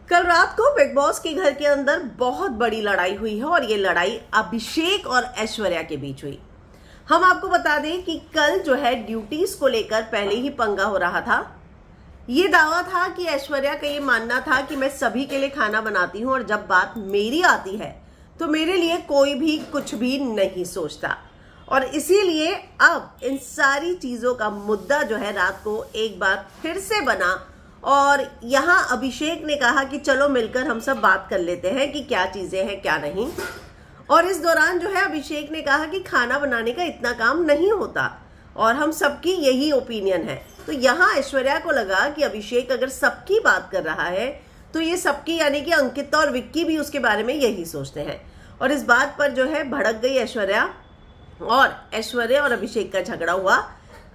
कल रात को बिग बॉस के घर के अंदर बहुत बड़ी लड़ाई हुई है और ये लड़ाई अभिषेक और ऐश्वर्या के बीच हुई। हम आपको बता दें कि कल जो है ड्यूटीज को लेकर पहले ही पंगा हो रहा था। ये दावा था कि ऐश्वर्या का ये मानना था कि मैं सभी के लिए खाना बनाती हूं और जब बात मेरी आती है तो मेरे लिए कोई भी कुछ भी नहीं सोचता, और इसीलिए अब इन सारी चीजों का मुद्दा जो है रात को एक बार फिर से बना। और यहां अभिषेक ने कहा कि चलो मिलकर हम सब बात कर लेते हैं कि क्या चीजें हैं क्या नहीं। और इस दौरान जो है अभिषेक ने कहा कि खाना बनाने का इतना काम नहीं होता और हम सबकी यही ओपिनियन है। तो यहां ऐश्वर्या को लगा कि अभिषेक अगर सबकी बात कर रहा है तो ये सबकी यानी कि अंकिता और विक्की भी उसके बारे में यही सोचते हैं। और इस बात पर जो है भड़क गई ऐश्वर्या और अभिषेक का झगड़ा हुआ।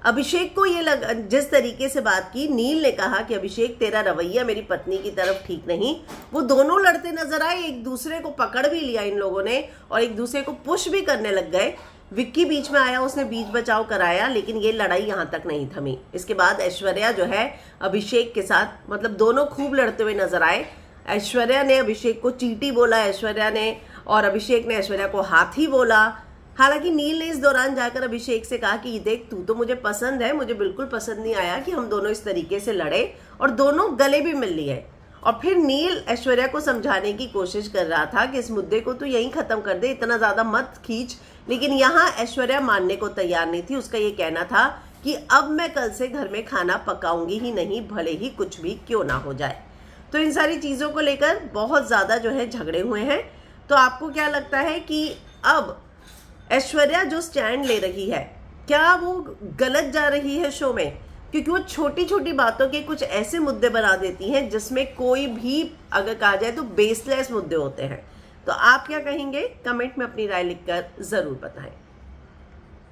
अभिषेक को ये जिस तरीके से बात की, नील ने कहा कि अभिषेक तेरा रवैया मेरी पत्नी की तरफ ठीक नहीं। वो दोनों लड़ते नजर आए, एक दूसरे को पकड़ भी लिया इन लोगों ने और एक दूसरे को पुश भी करने लग गए। विक्की बीच में आया, उसने बीच बचाव कराया, लेकिन ये लड़ाई यहां तक नहीं थमी। इसके बाद ऐश्वर्या जो है अभिषेक के साथ मतलब दोनों खूब लड़ते हुए नजर आए। ऐश्वर्या ने अभिषेक को चींटी बोला, ऐश्वर्या ने, और अभिषेक ने ऐश्वर्या को हाथी बोला। हालांकि नील ने इस दौरान जाकर अभिषेक से कहा कि देख तू तो मुझे पसंद है, मुझे बिल्कुल पसंद नहीं आया कि हम दोनों इस तरीके से लड़े, और दोनों गले भी मिल लिए। और फिर नील ऐश्वर्या को समझाने की कोशिश कर रहा था कि इस मुद्दे को तू यहीं खत्म कर दे, इतना ज्यादा मत खींच। लेकिन यहाँ ऐश्वर्या मानने को तैयार नहीं थी। उसका ये कहना था कि अब मैं कल से घर में खाना पकाऊंगी ही नहीं, भले ही कुछ भी क्यों ना हो जाए। तो इन सारी चीजों को लेकर बहुत ज्यादा जो है झगड़े हुए हैं। तो आपको क्या लगता है कि अब ऐश्वर्या जो स्टैंड ले रही है, क्या वो गलत जा रही है शो में? क्योंकि वो छोटी छोटी बातों के कुछ ऐसे मुद्दे बना देती हैं जिसमें कोई भी अगर कहा जाए तो बेसलेस मुद्दे होते हैं। तो आप क्या कहेंगे? कमेंट में अपनी राय लिखकर जरूर बताएं।